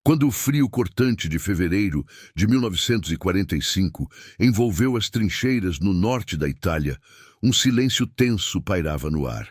Quando o frio cortante de fevereiro de 1945 envolveu as trincheiras no norte da Itália, um silêncio tenso pairava no ar.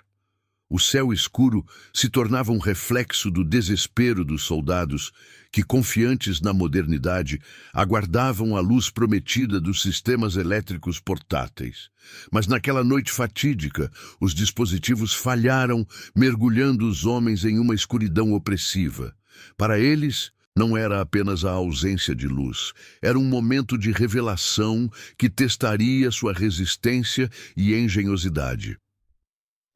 O céu escuro se tornava um reflexo do desespero dos soldados que, confiantes na modernidade, aguardavam a luz prometida dos sistemas elétricos portáteis. Mas naquela noite fatídica, os dispositivos falharam, mergulhando os homens em uma escuridão opressiva. Para eles, não era apenas a ausência de luz, era um momento de revelação que testaria sua resistência e engenhosidade.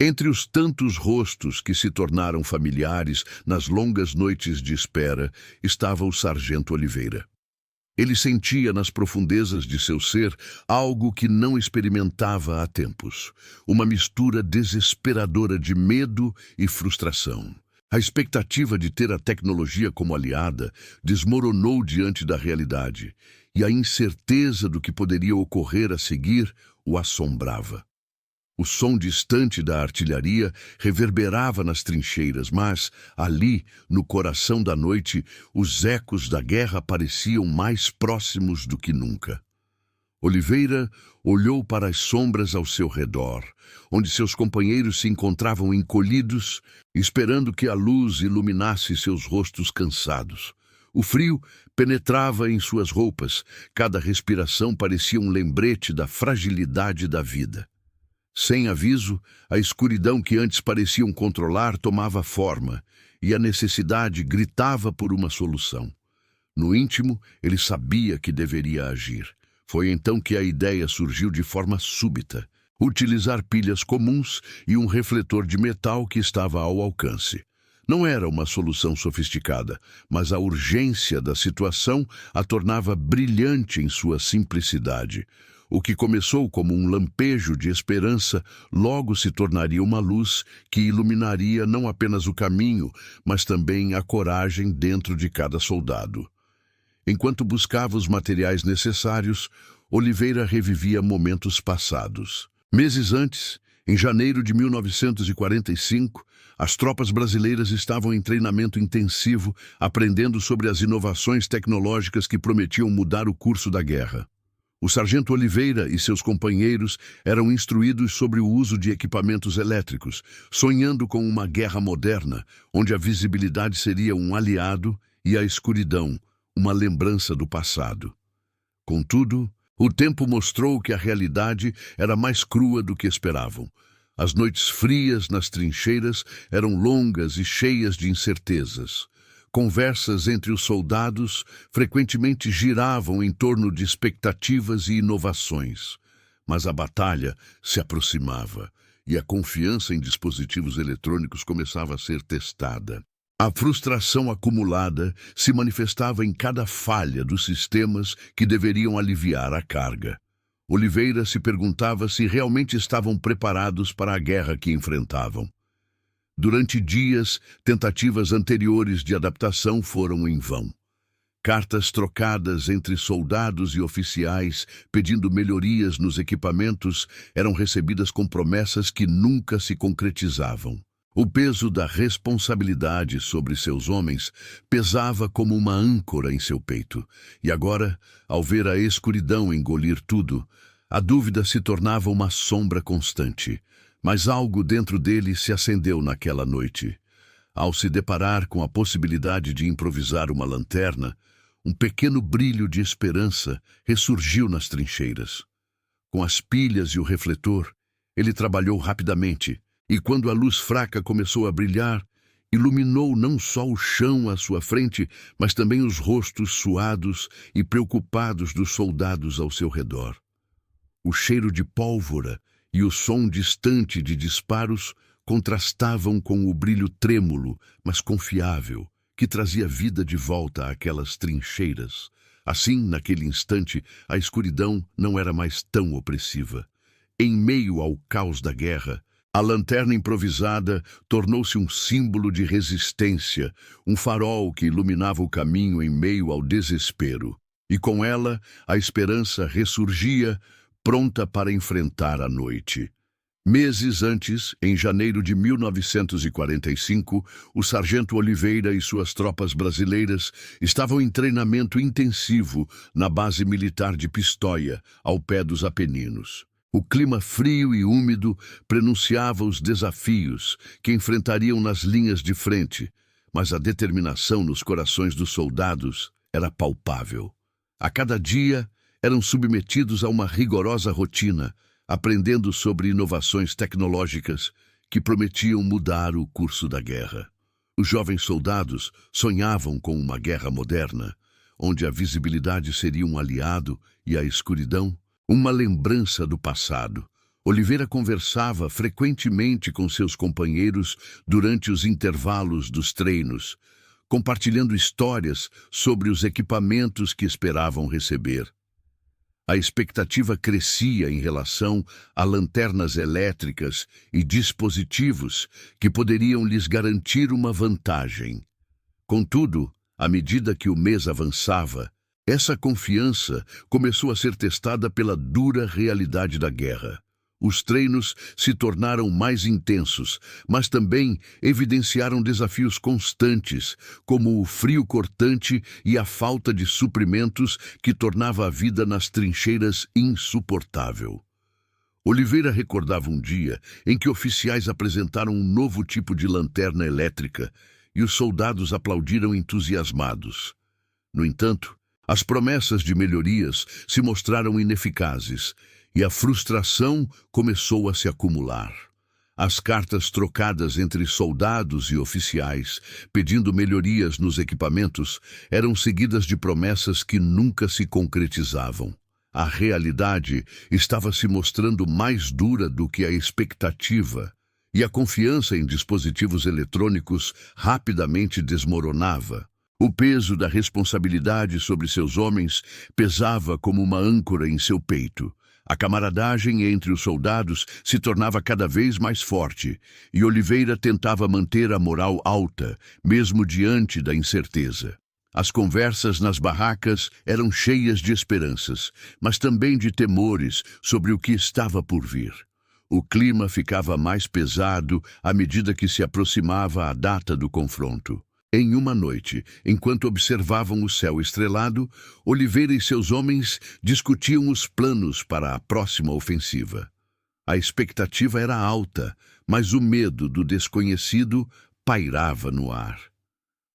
Entre os tantos rostos que se tornaram familiares nas longas noites de espera, estava o sargento Oliveira. Ele sentia nas profundezas de seu ser algo que não experimentava há tempos, uma mistura desesperadora de medo e frustração. A expectativa de ter a tecnologia como aliada desmoronou diante da realidade, e a incerteza do que poderia ocorrer a seguir o assombrava. O som distante da artilharia reverberava nas trincheiras, mas, ali, no coração da noite, os ecos da guerra pareciam mais próximos do que nunca. Oliveira olhou para as sombras ao seu redor, onde seus companheiros se encontravam encolhidos, esperando que a luz iluminasse seus rostos cansados. O frio penetrava em suas roupas, cada respiração parecia um lembrete da fragilidade da vida. Sem aviso, a escuridão que antes pareciam controlar tomava forma, e a necessidade gritava por uma solução. No íntimo, ele sabia que deveria agir. Foi então que a ideia surgiu de forma súbita: utilizar pilhas comuns e um refletor de metal que estava ao alcance. Não era uma solução sofisticada, mas a urgência da situação a tornava brilhante em sua simplicidade. O que começou como um lampejo de esperança logo se tornaria uma luz que iluminaria não apenas o caminho, mas também a coragem dentro de cada soldado. Enquanto buscava os materiais necessários, Oliveira revivia momentos passados. Meses antes, em janeiro de 1945, as tropas brasileiras estavam em treinamento intensivo, aprendendo sobre as inovações tecnológicas que prometiam mudar o curso da guerra. O sargento Oliveira e seus companheiros eram instruídos sobre o uso de equipamentos elétricos, sonhando com uma guerra moderna, onde a visibilidade seria um aliado e a escuridão uma lembrança do passado. Contudo, o tempo mostrou que a realidade era mais crua do que esperavam. As noites frias nas trincheiras eram longas e cheias de incertezas. Conversas entre os soldados frequentemente giravam em torno de expectativas e inovações. Mas a batalha se aproximava e a confiança em dispositivos eletrônicos começava a ser testada. A frustração acumulada se manifestava em cada falha dos sistemas que deveriam aliviar a carga. Oliveira se perguntava se realmente estavam preparados para a guerra que enfrentavam. Durante dias, tentativas anteriores de adaptação foram em vão. Cartas trocadas entre soldados e oficiais pedindo melhorias nos equipamentos eram recebidas com promessas que nunca se concretizavam. O peso da responsabilidade sobre seus homens pesava como uma âncora em seu peito, e agora, ao ver a escuridão engolir tudo, a dúvida se tornava uma sombra constante. Mas algo dentro dele se acendeu naquela noite. Ao se deparar com a possibilidade de improvisar uma lanterna, um pequeno brilho de esperança ressurgiu nas trincheiras. Com as pilhas e o refletor, ele trabalhou rapidamente, e quando a luz fraca começou a brilhar, iluminou não só o chão à sua frente, mas também os rostos suados e preocupados dos soldados ao seu redor. O cheiro de pólvora e o som distante de disparos contrastavam com o brilho trêmulo, mas confiável, que trazia vida de volta àquelas trincheiras. Assim, naquele instante, a escuridão não era mais tão opressiva. Em meio ao caos da guerra, a lanterna improvisada tornou-se um símbolo de resistência, um farol que iluminava o caminho em meio ao desespero. E com ela, a esperança ressurgia, pronta para enfrentar a noite. Meses antes, em janeiro de 1945, o sargento Oliveira e suas tropas brasileiras estavam em treinamento intensivo na base militar de Pistoia, ao pé dos Apeninos. O clima frio e úmido prenunciava os desafios que enfrentariam nas linhas de frente, mas a determinação nos corações dos soldados era palpável. A cada dia, eram submetidos a uma rigorosa rotina, aprendendo sobre inovações tecnológicas que prometiam mudar o curso da guerra. Os jovens soldados sonhavam com uma guerra moderna, onde a visibilidade seria um aliado e a escuridão uma lembrança do passado. Oliveira conversava frequentemente com seus companheiros durante os intervalos dos treinos, compartilhando histórias sobre os equipamentos que esperavam receber. A expectativa crescia em relação a lanternas elétricas e dispositivos que poderiam lhes garantir uma vantagem. Contudo, à medida que o mês avançava, essa confiança começou a ser testada pela dura realidade da guerra. Os treinos se tornaram mais intensos, mas também evidenciaram desafios constantes, como o frio cortante e a falta de suprimentos que tornava a vida nas trincheiras insuportável. Oliveira recordava um dia em que oficiais apresentaram um novo tipo de lanterna elétrica e os soldados aplaudiram entusiasmados. No entanto, as promessas de melhorias se mostraram ineficazes e a frustração começou a se acumular. As cartas trocadas entre soldados e oficiais, pedindo melhorias nos equipamentos, eram seguidas de promessas que nunca se concretizavam. A realidade estava se mostrando mais dura do que a expectativa, e a confiança em dispositivos eletrônicos rapidamente desmoronava. O peso da responsabilidade sobre seus homens pesava como uma âncora em seu peito. A camaradagem entre os soldados se tornava cada vez mais forte, e Oliveira tentava manter a moral alta, mesmo diante da incerteza. As conversas nas barracas eram cheias de esperanças, mas também de temores sobre o que estava por vir. O clima ficava mais pesado à medida que se aproximava a data do confronto. Em uma noite, enquanto observavam o céu estrelado, Oliveira e seus homens discutiam os planos para a próxima ofensiva. A expectativa era alta, mas o medo do desconhecido pairava no ar.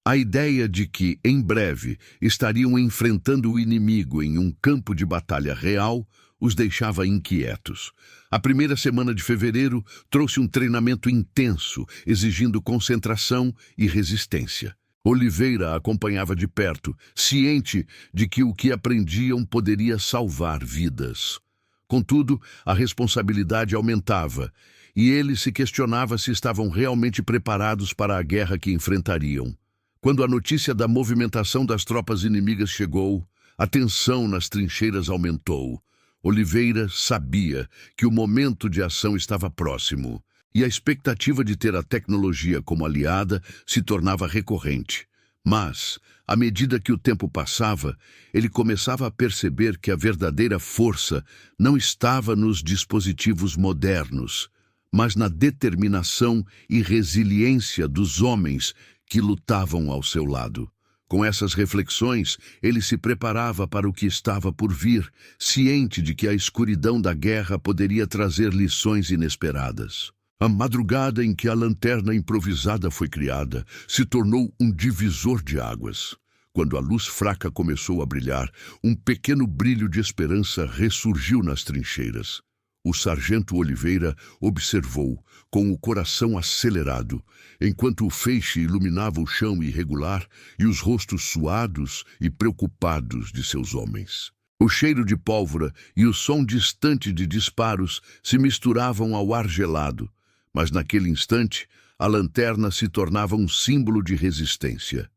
A ideia de que, em breve, estariam enfrentando o inimigo em um campo de batalha real os deixava inquietos. A primeira semana de fevereiro trouxe um treinamento intenso, exigindo concentração e resistência. Oliveira acompanhava de perto, ciente de que o que aprendiam poderia salvar vidas. Contudo, a responsabilidade aumentava, e ele se questionava se estavam realmente preparados para a guerra que enfrentariam. Quando a notícia da movimentação das tropas inimigas chegou, a tensão nas trincheiras aumentou. Oliveira sabia que o momento de ação estava próximo, e a expectativa de ter a tecnologia como aliada se tornava recorrente. Mas, à medida que o tempo passava, ele começava a perceber que a verdadeira força não estava nos dispositivos modernos, mas na determinação e resiliência dos homens que lutavam ao seu lado. Com essas reflexões, ele se preparava para o que estava por vir, ciente de que a escuridão da guerra poderia trazer lições inesperadas. A madrugada em que a lanterna improvisada foi criada se tornou um divisor de águas. Quando a luz fraca começou a brilhar, um pequeno brilho de esperança ressurgiu nas trincheiras. O sargento Oliveira observou, com o coração acelerado, enquanto o feixe iluminava o chão irregular e os rostos suados e preocupados de seus homens. O cheiro de pólvora e o som distante de disparos se misturavam ao ar gelado, mas naquele instante a lanterna se tornava um símbolo de resistência.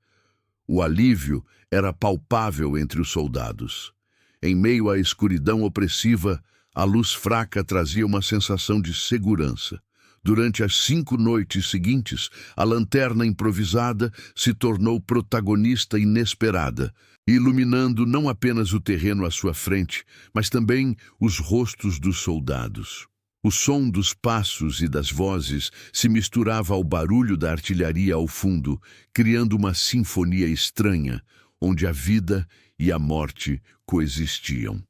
O alívio era palpável entre os soldados. Em meio à escuridão opressiva, a luz fraca trazia uma sensação de segurança. Durante as 5 noites seguintes, a lanterna improvisada se tornou protagonista inesperada, iluminando não apenas o terreno à sua frente, mas também os rostos dos soldados. O som dos passos e das vozes se misturava ao barulho da artilharia ao fundo, criando uma sinfonia estranha, onde a vida e a morte coexistiam.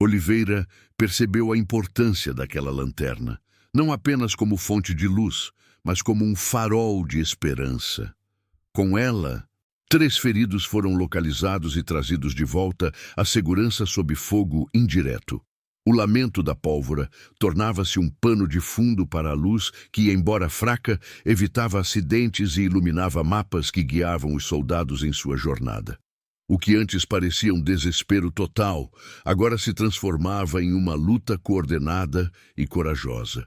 Oliveira percebeu a importância daquela lanterna, não apenas como fonte de luz, mas como um farol de esperança. Com ela, 3 feridos foram localizados e trazidos de volta à segurança sob fogo indireto. O lamento da pólvora tornava-se um pano de fundo para a luz que, embora fraca, evitava acidentes e iluminava mapas que guiavam os soldados em sua jornada. O que antes parecia um desespero total, agora se transformava em uma luta coordenada e corajosa.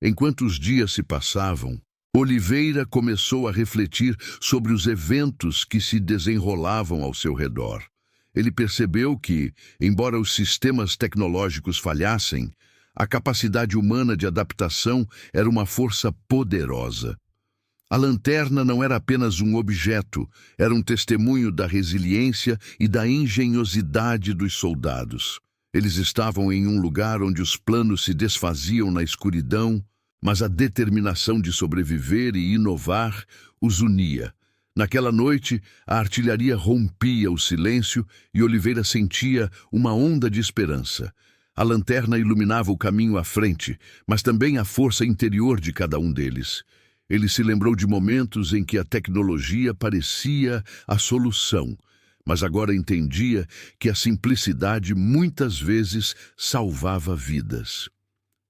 Enquanto os dias se passavam, Oliveira começou a refletir sobre os eventos que se desenrolavam ao seu redor. Ele percebeu que, embora os sistemas tecnológicos falhassem, a capacidade humana de adaptação era uma força poderosa. A lanterna não era apenas um objeto, era um testemunho da resiliência e da engenhosidade dos soldados. Eles estavam em um lugar onde os planos se desfaziam na escuridão, mas a determinação de sobreviver e inovar os unia. Naquela noite, a artilharia rompia o silêncio e Oliveira sentia uma onda de esperança. A lanterna iluminava o caminho à frente, mas também a força interior de cada um deles. Ele se lembrou de momentos em que a tecnologia parecia a solução, mas agora entendia que a simplicidade muitas vezes salvava vidas.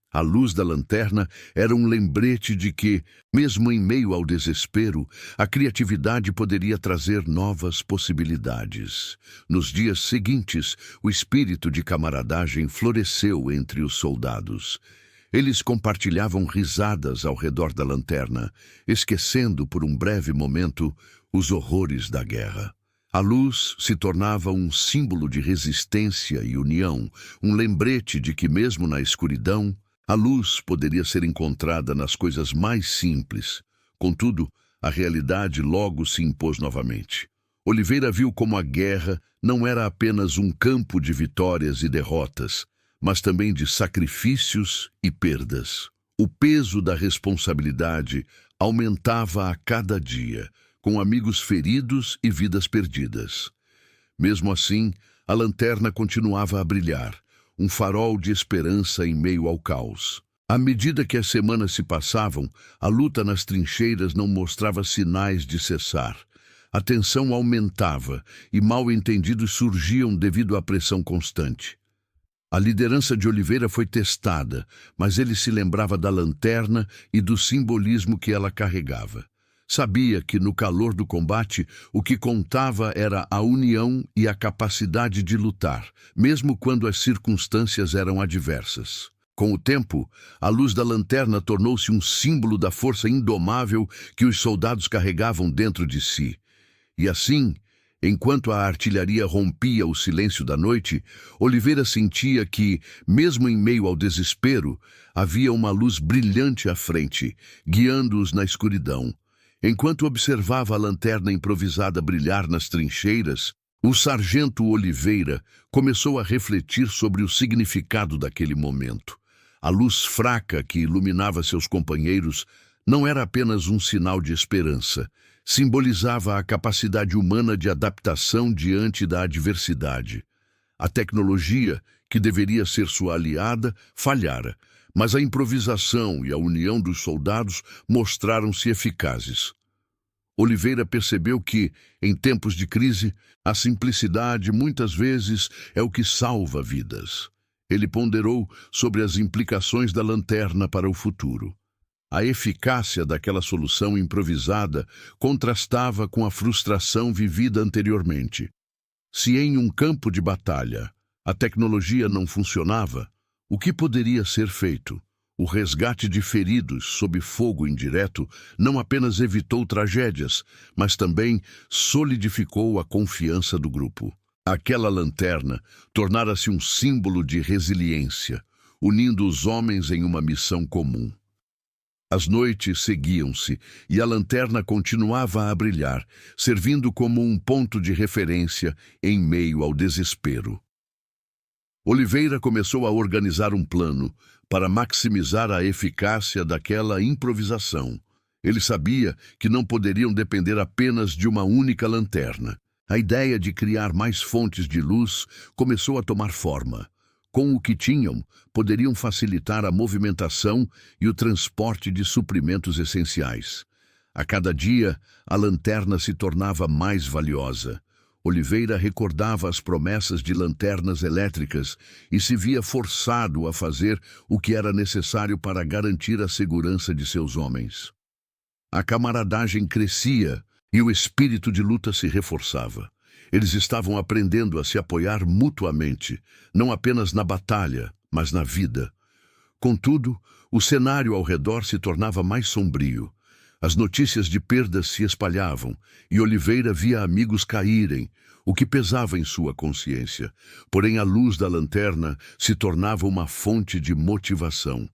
A luz da lanterna era um lembrete de que, mesmo em meio ao desespero, a criatividade poderia trazer novas possibilidades. Nos dias seguintes, o espírito de camaradagem floresceu entre os soldados. Eles compartilhavam risadas ao redor da lanterna, esquecendo por um breve momento os horrores da guerra. A luz se tornava um símbolo de resistência e união, um lembrete de que, mesmo na escuridão, a luz poderia ser encontrada nas coisas mais simples. Contudo, a realidade logo se impôs novamente. Oliveira viu como a guerra não era apenas um campo de vitórias e derrotas, mas também de sacrifícios e perdas. O peso da responsabilidade aumentava a cada dia, com amigos feridos e vidas perdidas. Mesmo assim, a lanterna continuava a brilhar, um farol de esperança em meio ao caos. À medida que as semanas se passavam, a luta nas trincheiras não mostrava sinais de cessar. A tensão aumentava e mal-entendidos surgiam devido à pressão constante. A liderança de Oliveira foi testada, mas ele se lembrava da lanterna e do simbolismo que ela carregava. Sabia que, no calor do combate, o que contava era a união e a capacidade de lutar, mesmo quando as circunstâncias eram adversas. Com o tempo, a luz da lanterna tornou-se um símbolo da força indomável que os soldados carregavam dentro de si. E assim, enquanto a artilharia rompia o silêncio da noite, Oliveira sentia que, mesmo em meio ao desespero, havia uma luz brilhante à frente, guiando-os na escuridão. Enquanto observava a lanterna improvisada brilhar nas trincheiras, o sargento Oliveira começou a refletir sobre o significado daquele momento. A luz fraca que iluminava seus companheiros não era apenas um sinal de esperança, simbolizava a capacidade humana de adaptação diante da adversidade. A tecnologia, que deveria ser sua aliada, falhara, mas a improvisação e a união dos soldados mostraram-se eficazes. Oliveira percebeu que, em tempos de crise, a simplicidade muitas vezes é o que salva vidas. Ele ponderou sobre as implicações da lanterna para o futuro. A eficácia daquela solução improvisada contrastava com a frustração vivida anteriormente. Se em um campo de batalha a tecnologia não funcionava, o que poderia ser feito? O resgate de feridos sob fogo indireto não apenas evitou tragédias, mas também solidificou a confiança do grupo. Aquela lanterna tornara-se um símbolo de resiliência, unindo os homens em uma missão comum. As noites seguiam-se e a lanterna continuava a brilhar, servindo como um ponto de referência em meio ao desespero. Oliveira começou a organizar um plano, para maximizar a eficácia daquela improvisação. Ele sabia que não poderiam depender apenas de uma única lanterna. A ideia de criar mais fontes de luz começou a tomar forma. Com o que tinham, poderiam facilitar a movimentação e o transporte de suprimentos essenciais. A cada dia, a lanterna se tornava mais valiosa. Oliveira recordava as promessas de lanternas elétricas e se via forçado a fazer o que era necessário para garantir a segurança de seus homens. A camaradagem crescia e o espírito de luta se reforçava. Eles estavam aprendendo a se apoiar mutuamente, não apenas na batalha, mas na vida. Contudo, o cenário ao redor se tornava mais sombrio. As notícias de perdas se espalhavam e Oliveira via amigos caírem, o que pesava em sua consciência. Porém, a luz da lanterna se tornava uma fonte de motivação.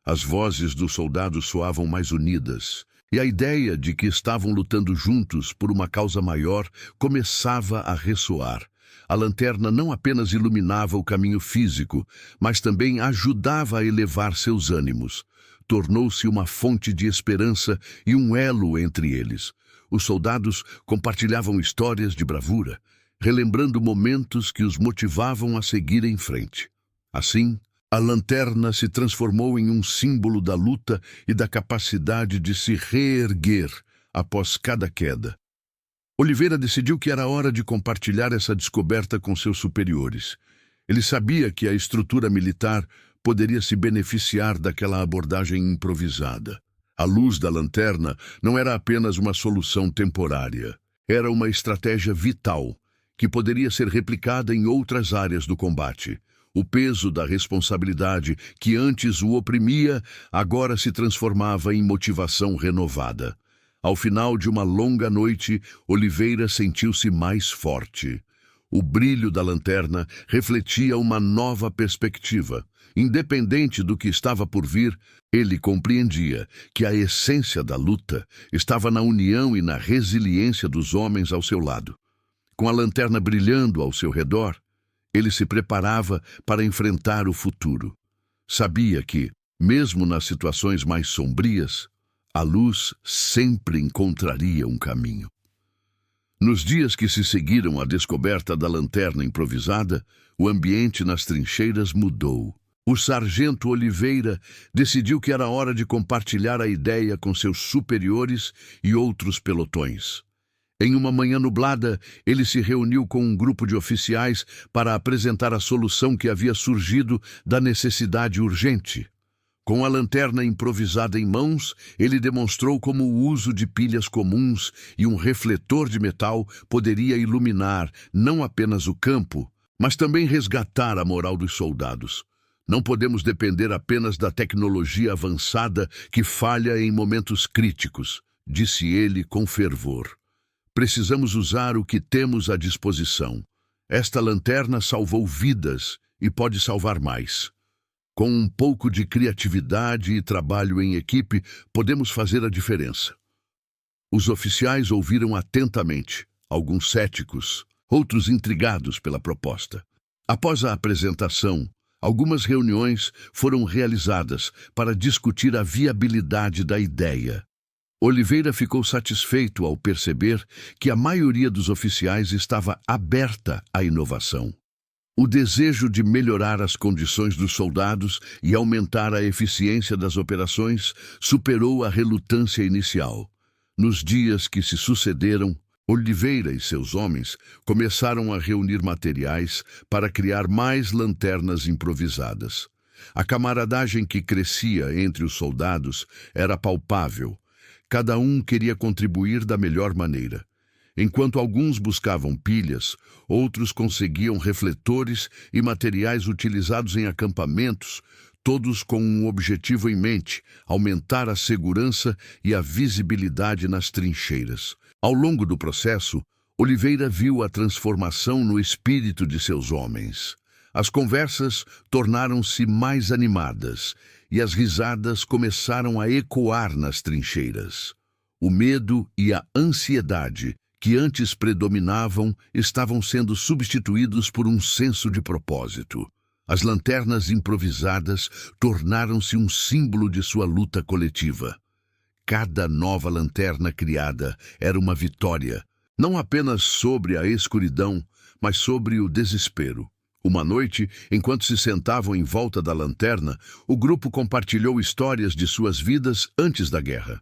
As vozes dos soldados soavam mais unidas, e a ideia de que estavam lutando juntos por uma causa maior começava a ressoar. A lanterna não apenas iluminava o caminho físico, mas também ajudava a elevar seus ânimos. Tornou-se uma fonte de esperança e um elo entre eles. Os soldados compartilhavam histórias de bravura, relembrando momentos que os motivavam a seguir em frente. Assim, a lanterna se transformou em um símbolo da luta e da capacidade de se reerguer após cada queda. Oliveira decidiu que era hora de compartilhar essa descoberta com seus superiores. Ele sabia que a estrutura militar poderia se beneficiar daquela abordagem improvisada. A luz da lanterna não era apenas uma solução temporária. Era uma estratégia vital, que poderia ser replicada em outras áreas do combate. O peso da responsabilidade que antes o oprimia, agora se transformava em motivação renovada. Ao final de uma longa noite, Oliveira sentiu-se mais forte. O brilho da lanterna refletia uma nova perspectiva. Independente do que estava por vir, ele compreendia que a essência da luta estava na união e na resiliência dos homens ao seu lado. Com a lanterna brilhando ao seu redor, ele se preparava para enfrentar o futuro. Sabia que, mesmo nas situações mais sombrias, a luz sempre encontraria um caminho. Nos dias que se seguiram à descoberta da lanterna improvisada, o ambiente nas trincheiras mudou. O sargento Oliveira decidiu que era hora de compartilhar a ideia com seus superiores e outros pelotões. Em uma manhã nublada, ele se reuniu com um grupo de oficiais para apresentar a solução que havia surgido da necessidade urgente. Com a lanterna improvisada em mãos, ele demonstrou como o uso de pilhas comuns e um refletor de metal poderia iluminar não apenas o campo, mas também resgatar a moral dos soldados. Não podemos depender apenas da tecnologia avançada que falha em momentos críticos, disse ele com fervor. Precisamos usar o que temos à disposição. Esta lanterna salvou vidas e pode salvar mais. Com um pouco de criatividade e trabalho em equipe, podemos fazer a diferença. Os oficiais ouviram atentamente, alguns céticos, outros intrigados pela proposta. Após a apresentação, algumas reuniões foram realizadas para discutir a viabilidade da ideia. Oliveira ficou satisfeito ao perceber que a maioria dos oficiais estava aberta à inovação. O desejo de melhorar as condições dos soldados e aumentar a eficiência das operações superou a relutância inicial. Nos dias que se sucederam, Oliveira e seus homens começaram a reunir materiais para criar mais lanternas improvisadas. A camaradagem que crescia entre os soldados era palpável. Cada um queria contribuir da melhor maneira. Enquanto alguns buscavam pilhas, outros conseguiam refletores e materiais utilizados em acampamentos, todos com um objetivo em mente: aumentar a segurança e a visibilidade nas trincheiras. Ao longo do processo, Oliveira viu a transformação no espírito de seus homens. As conversas tornaram-se mais animadas e as risadas começaram a ecoar nas trincheiras. O medo e a ansiedade que antes predominavam estavam sendo substituídos por um senso de propósito. As lanternas improvisadas tornaram-se um símbolo de sua luta coletiva. Cada nova lanterna criada era uma vitória, não apenas sobre a escuridão, mas sobre o desespero. Uma noite, enquanto se sentavam em volta da lanterna, o grupo compartilhou histórias de suas vidas antes da guerra.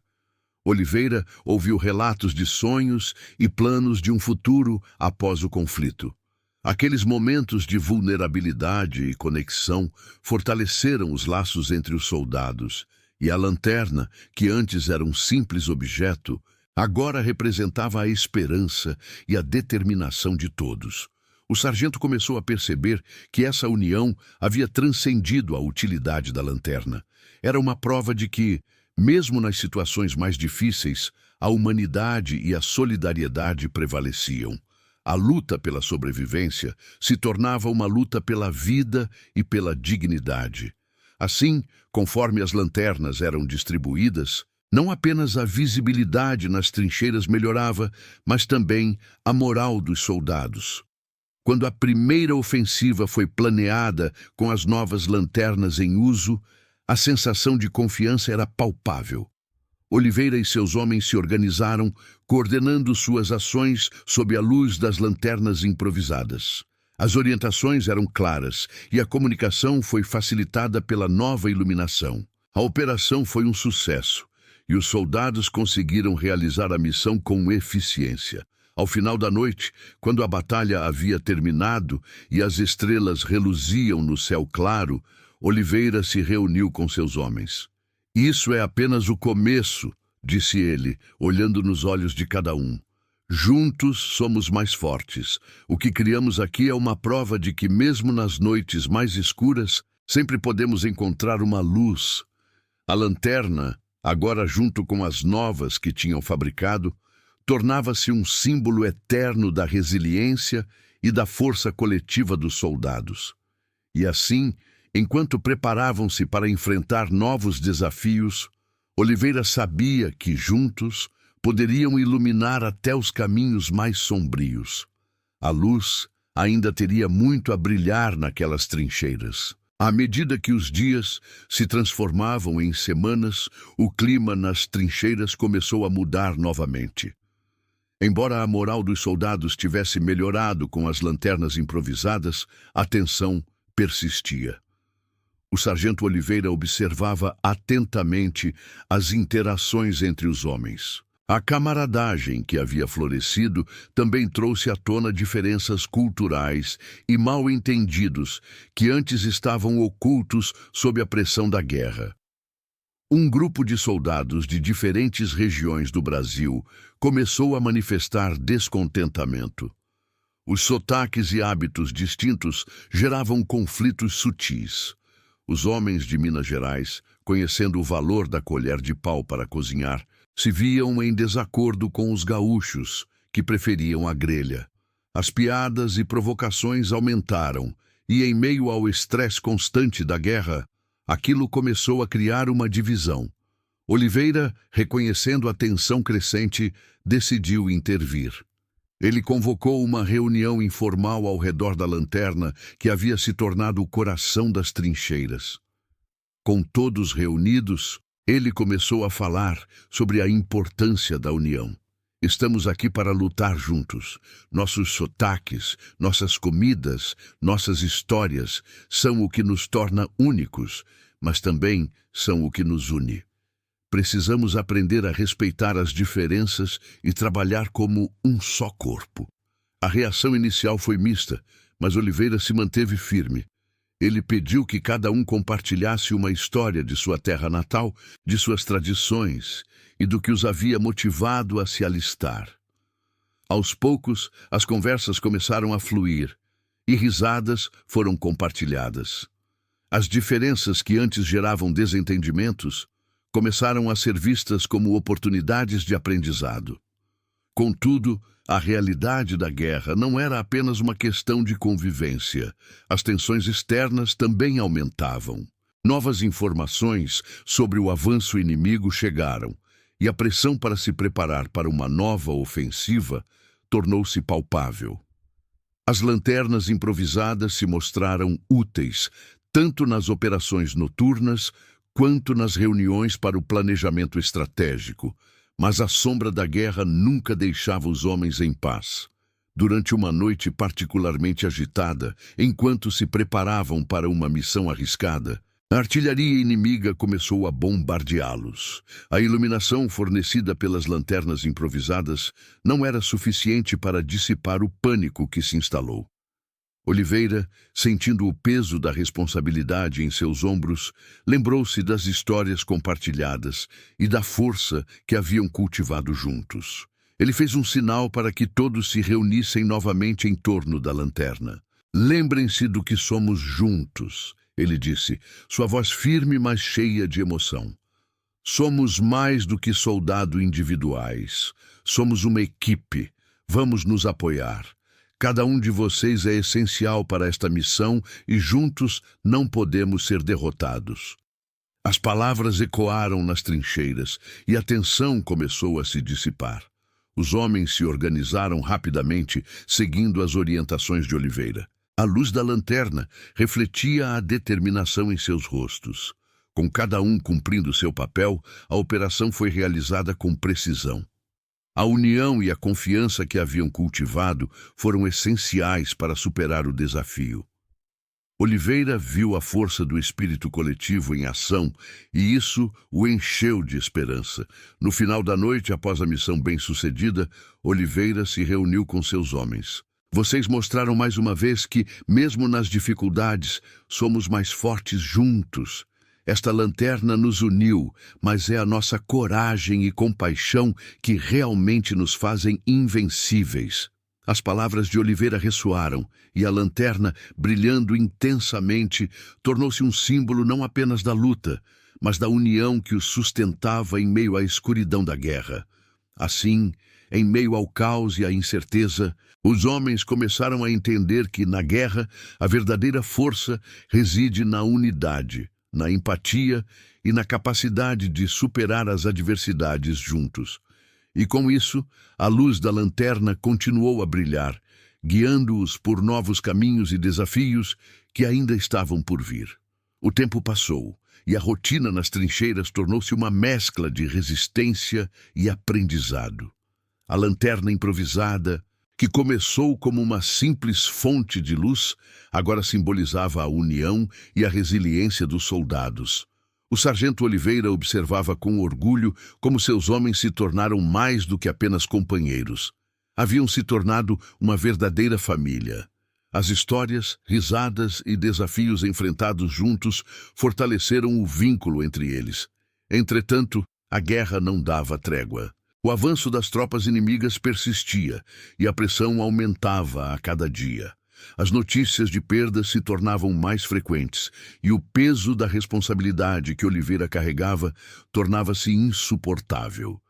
Oliveira ouviu relatos de sonhos e planos de um futuro após o conflito. Aqueles momentos de vulnerabilidade e conexão fortaleceram os laços entre os soldados, e a lanterna, que antes era um simples objeto, agora representava a esperança e a determinação de todos. O sargento começou a perceber que essa união havia transcendido a utilidade da lanterna. Era uma prova de que, mesmo nas situações mais difíceis, a humanidade e a solidariedade prevaleciam. A luta pela sobrevivência se tornava uma luta pela vida e pela dignidade. Assim, conforme as lanternas eram distribuídas, não apenas a visibilidade nas trincheiras melhorava, mas também a moral dos soldados. Quando a primeira ofensiva foi planeada com as novas lanternas em uso, a sensação de confiança era palpável. Oliveira e seus homens se organizaram, coordenando suas ações sob a luz das lanternas improvisadas. As orientações eram claras e a comunicação foi facilitada pela nova iluminação. A operação foi um sucesso e os soldados conseguiram realizar a missão com eficiência. Ao final da noite, quando a batalha havia terminado e as estrelas reluziam no céu claro, Oliveira se reuniu com seus homens. "Isso é apenas o começo", disse ele, olhando nos olhos de cada um. "Juntos somos mais fortes. O que criamos aqui é uma prova de que, mesmo nas noites mais escuras, sempre podemos encontrar uma luz." A lanterna, agora junto com as novas que tinham fabricado, tornava-se um símbolo eterno da resiliência e da força coletiva dos soldados. E assim, enquanto preparavam-se para enfrentar novos desafios, Oliveira sabia que, juntos, poderiam iluminar até os caminhos mais sombrios. A luz ainda teria muito a brilhar naquelas trincheiras. À medida que os dias se transformavam em semanas, o clima nas trincheiras começou a mudar novamente. Embora a moral dos soldados tivesse melhorado com as lanternas improvisadas, a tensão persistia. O sargento Oliveira observava atentamente as interações entre os homens. A camaradagem que havia florescido também trouxe à tona diferenças culturais e mal-entendidos que antes estavam ocultos sob a pressão da guerra. Um grupo de soldados de diferentes regiões do Brasil começou a manifestar descontentamento. Os sotaques e hábitos distintos geravam conflitos sutis. Os homens de Minas Gerais, conhecendo o valor da colher de pau para cozinhar, se viam em desacordo com os gaúchos, que preferiam a grelha. As piadas e provocações aumentaram, e em meio ao estresse constante da guerra, aquilo começou a criar uma divisão. Oliveira, reconhecendo a tensão crescente, decidiu intervir. Ele convocou uma reunião informal ao redor da lanterna que havia se tornado o coração das trincheiras. Com todos reunidos, ele começou a falar sobre a importância da união. "Estamos aqui para lutar juntos. Nossos sotaques, nossas comidas, nossas histórias são o que nos torna únicos, mas também são o que nos une. Precisamos aprender a respeitar as diferenças e trabalhar como um só corpo." A reação inicial foi mista, mas Oliveira se manteve firme. Ele pediu que cada um compartilhasse uma história de sua terra natal, de suas tradições e do que os havia motivado a se alistar. Aos poucos, as conversas começaram a fluir e risadas foram compartilhadas. As diferenças que antes geravam desentendimentos começaram a ser vistas como oportunidades de aprendizado. Contudo, a realidade da guerra não era apenas uma questão de convivência. As tensões externas também aumentavam. Novas informações sobre o avanço inimigo chegaram, e a pressão para se preparar para uma nova ofensiva tornou-se palpável. As lanternas improvisadas se mostraram úteis, tanto nas operações noturnas quanto nas reuniões para o planejamento estratégico, mas a sombra da guerra nunca deixava os homens em paz. Durante uma noite particularmente agitada, enquanto se preparavam para uma missão arriscada, a artilharia inimiga começou a bombardeá-los. A iluminação fornecida pelas lanternas improvisadas não era suficiente para dissipar o pânico que se instalou. Oliveira, sentindo o peso da responsabilidade em seus ombros, lembrou-se das histórias compartilhadas e da força que haviam cultivado juntos. Ele fez um sinal para que todos se reunissem novamente em torno da lanterna. "Lembrem-se do que somos juntos", ele disse, sua voz firme, mas cheia de emoção. "Somos mais do que soldados individuais. Somos uma equipe. Vamos nos apoiar. Cada um de vocês é essencial para esta missão e juntos não podemos ser derrotados." As palavras ecoaram nas trincheiras e a tensão começou a se dissipar. Os homens se organizaram rapidamente, seguindo as orientações de Oliveira. A luz da lanterna refletia a determinação em seus rostos. Com cada um cumprindo seu papel, a operação foi realizada com precisão. A união e a confiança que haviam cultivado foram essenciais para superar o desafio. Oliveira viu a força do espírito coletivo em ação e isso o encheu de esperança. No final da noite, após a missão bem-sucedida, Oliveira se reuniu com seus homens. "Vocês mostraram mais uma vez que, mesmo nas dificuldades, somos mais fortes juntos. Esta lanterna nos uniu, mas é a nossa coragem e compaixão que realmente nos fazem invencíveis." As palavras de Oliveira ressoaram, e a lanterna, brilhando intensamente, tornou-se um símbolo não apenas da luta, mas da união que os sustentava em meio à escuridão da guerra. Assim, em meio ao caos e à incerteza, os homens começaram a entender que, na guerra, a verdadeira força reside na unidade, na empatia e na capacidade de superar as adversidades juntos. E com isso, a luz da lanterna continuou a brilhar, guiando-os por novos caminhos e desafios que ainda estavam por vir. O tempo passou, e a rotina nas trincheiras tornou-se uma mescla de resistência e aprendizado. A lanterna improvisada, que começou como uma simples fonte de luz, agora simbolizava a união e a resiliência dos soldados. O sargento Oliveira observava com orgulho como seus homens se tornaram mais do que apenas companheiros. Haviam se tornado uma verdadeira família. As histórias, risadas e desafios enfrentados juntos fortaleceram o vínculo entre eles. Entretanto, a guerra não dava trégua. O avanço das tropas inimigas persistia e a pressão aumentava a cada dia. As notícias de perdas se tornavam mais frequentes e o peso da responsabilidade que Oliveira carregava tornava-se insuportável.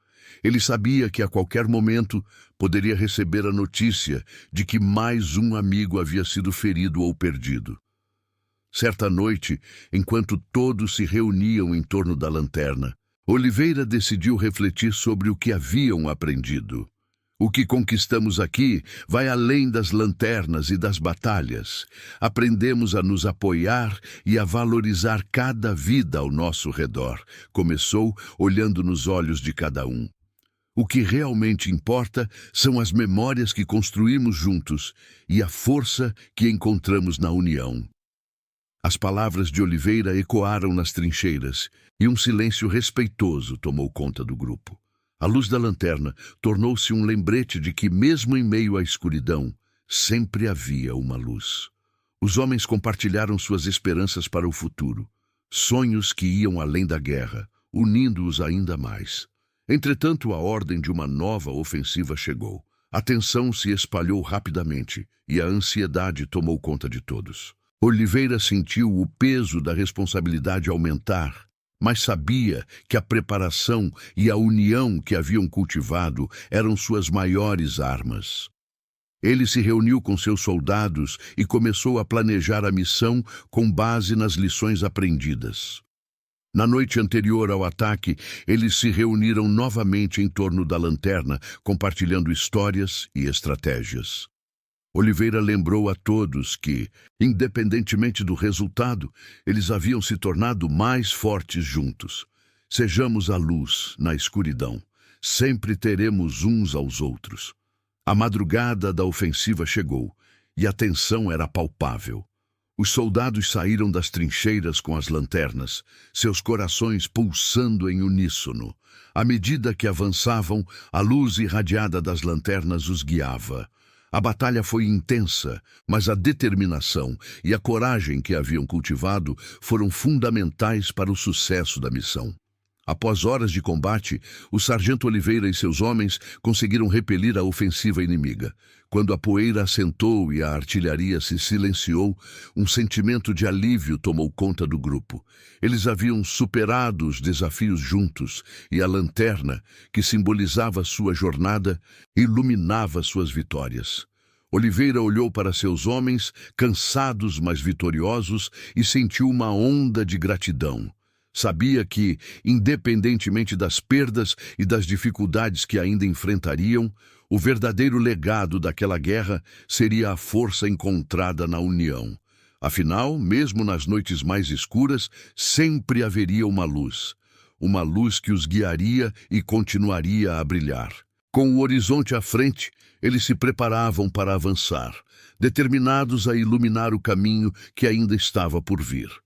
Ele sabia que a qualquer momento poderia receber a notícia de que mais um amigo havia sido ferido ou perdido. Certa noite, enquanto todos se reuniam em torno da lanterna, Oliveira decidiu refletir sobre o que haviam aprendido. O que conquistamos aqui vai além das lanternas e das batalhas. Aprendemos a nos apoiar e a valorizar cada vida ao nosso redor. Começou olhando nos olhos de cada um. O que realmente importa são as memórias que construímos juntos e a força que encontramos na união. As palavras de Oliveira ecoaram nas trincheiras e um silêncio respeitoso tomou conta do grupo. A luz da lanterna tornou-se um lembrete de que, mesmo em meio à escuridão, sempre havia uma luz. Os homens compartilharam suas esperanças para o futuro, sonhos que iam além da guerra, unindo-os ainda mais. Entretanto, a ordem de uma nova ofensiva chegou. A tensão se espalhou rapidamente e a ansiedade tomou conta de todos. Oliveira sentiu o peso da responsabilidade aumentar, mas sabia que a preparação e a união que haviam cultivado eram suas maiores armas. Ele se reuniu com seus soldados e começou a planejar a missão com base nas lições aprendidas. Na noite anterior ao ataque, eles se reuniram novamente em torno da lanterna, compartilhando histórias e estratégias. Oliveira lembrou a todos que, independentemente do resultado, eles haviam se tornado mais fortes juntos. Sejamos a luz na escuridão. Sempre teremos uns aos outros. A madrugada da ofensiva chegou e a tensão era palpável. Os soldados saíram das trincheiras com as lanternas, seus corações pulsando em uníssono. À medida que avançavam, a luz irradiada das lanternas os guiava. A batalha foi intensa, mas a determinação e a coragem que haviam cultivado foram fundamentais para o sucesso da missão. Após horas de combate, o sargento Oliveira e seus homens conseguiram repelir a ofensiva inimiga. Quando a poeira assentou e a artilharia se silenciou, um sentimento de alívio tomou conta do grupo. Eles haviam superado os desafios juntos e a lanterna, que simbolizava sua jornada, iluminava suas vitórias. Oliveira olhou para seus homens, cansados mas vitoriosos, e sentiu uma onda de gratidão. Sabia que, independentemente das perdas e das dificuldades que ainda enfrentariam, o verdadeiro legado daquela guerra seria a força encontrada na união. Afinal, mesmo nas noites mais escuras, sempre haveria uma luz que os guiaria e continuaria a brilhar. Com o horizonte à frente, eles se preparavam para avançar, determinados a iluminar o caminho que ainda estava por vir.